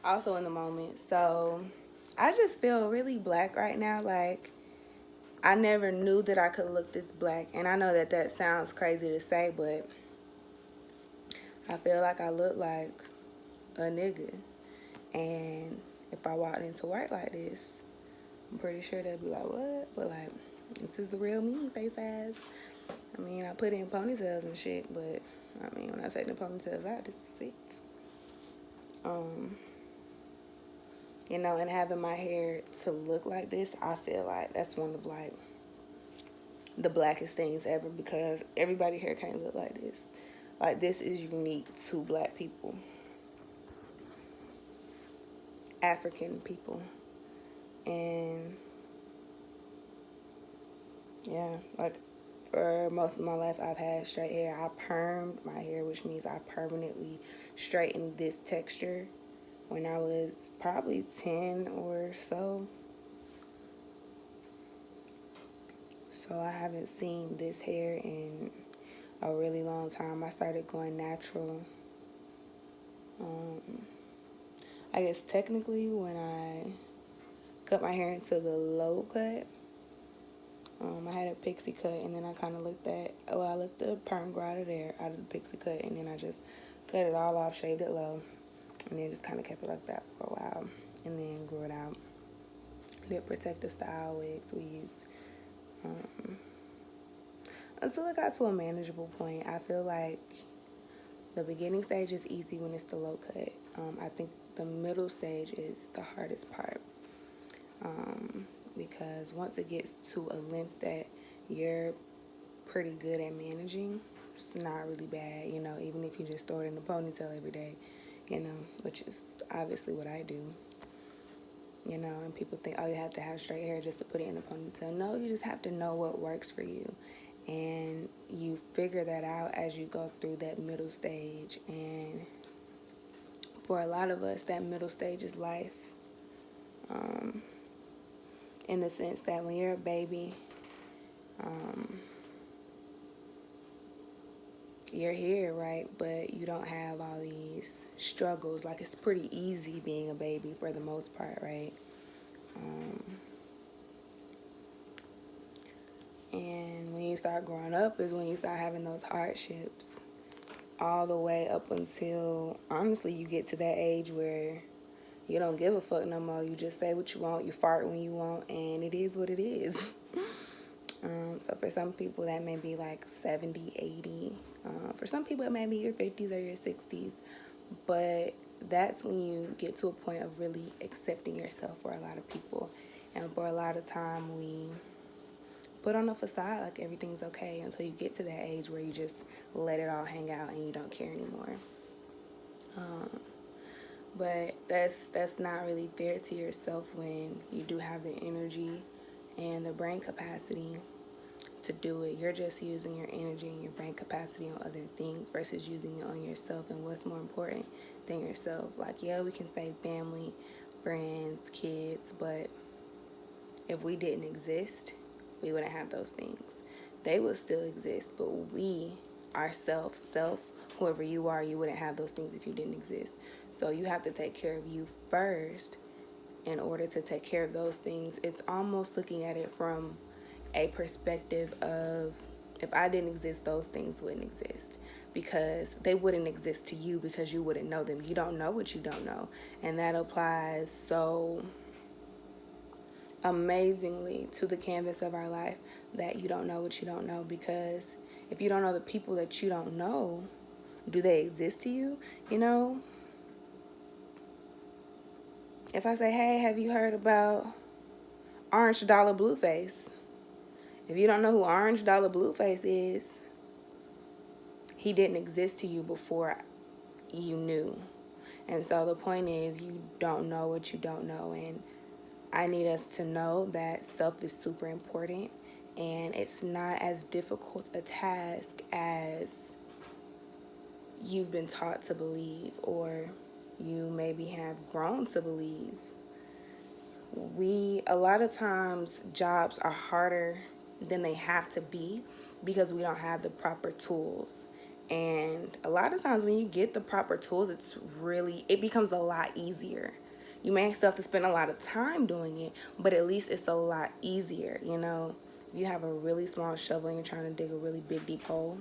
also in the moment. So I just feel really black right now. Like, I never knew that I could look this black. And I know that that sounds crazy to say, but I feel like I look like a nigga. And if I walked into work like this, I'm pretty sure they'll be like, what? But like, this is the real me, face ass. I mean, I put in ponytails and shit, but I mean, when I take the ponytails out, this is it. Um, you know, and having my hair to look like this, I feel like that's one of like the blackest things ever because everybody hair can't look like this. Like, this is unique to black people, African people, and yeah, like for most of my life, I've had straight hair. I permed my hair, which means I permanently straightened this texture when I was probably 10 or so. So I haven't seen this hair in a really long time. I started going natural. Um, I guess technically when I cut my hair into the low cut, I had a pixie cut, and then I kind of looked at, well, I looked the perm grow out of there, out of the pixie cut, and then I just cut it all off, shaved it low, and then just kind of kept it like that for a while, and then grew it out. Did protective style wigs we used. Um, until it got to a manageable point. I feel like the beginning stage is easy when it's the low cut. I think the middle stage is the hardest part. Because once it gets to a length that you're pretty good at managing, it's not really bad, you know, even if you just throw it in a ponytail every day, you know, which is obviously what I do, you know, and people think, oh, you have to have straight hair just to put it in a ponytail. No, you just have to know what works for you. And you figure that out as you go through that middle stage. And for a lot of us, that middle stage is life. In the sense that when you're a baby, you're here, right? But you don't have all these struggles. Like, it's pretty easy being a baby for the most part, right? And when you start growing up is when you start having those hardships. All the way up until, honestly, you get to that age where you don't give a fuck no more. You just say what you want, you fart when you want, and it is what it is. So for some people, that may be like 70, 80. For some people, it may be your 50s or your 60s. But that's when you get to a point of really accepting yourself for a lot of people. And for a lot of time, we put on a facade like everything's okay until you get to that age where you just let it all hang out and you don't care anymore. But that's not really fair to yourself when you do have the energy and the brain capacity to do it. You're just using your energy and your brain capacity on other things versus using it on yourself. And what's more important than yourself? Like, yeah, we can say family, friends, kids, but if we didn't exist, we wouldn't have those things. They would still exist, but we, ourselves, whoever you are, you wouldn't have those things if you didn't exist. So you have to take care of you first in order to take care of those things. It's almost looking at it from a perspective of, if I didn't exist, those things wouldn't exist, because they wouldn't exist to you because you wouldn't know them. You don't know what you don't know. And that applies so amazingly to the canvas of our life, that you don't know what you don't know, because if you don't know the people that you don't know, do they exist to you? You know, if I say, hey, have you heard about Orange Dollar Blueface? If you don't know who Orange Dollar Blueface is, he didn't exist to you before you knew. And so the point is, you don't know what you don't know. And I need us to know that self is super important, and it's not as difficult a task as you've been taught to believe, or you maybe have grown to believe. A lot of times, jobs are harder than they have to be because we don't have the proper tools And a lot of times when you get the proper tools, it becomes a lot easier. You may still have to spend a lot of time doing it, but at least it's a lot easier, you know. If you have a really small shovel and you're trying to dig a really big deep hole,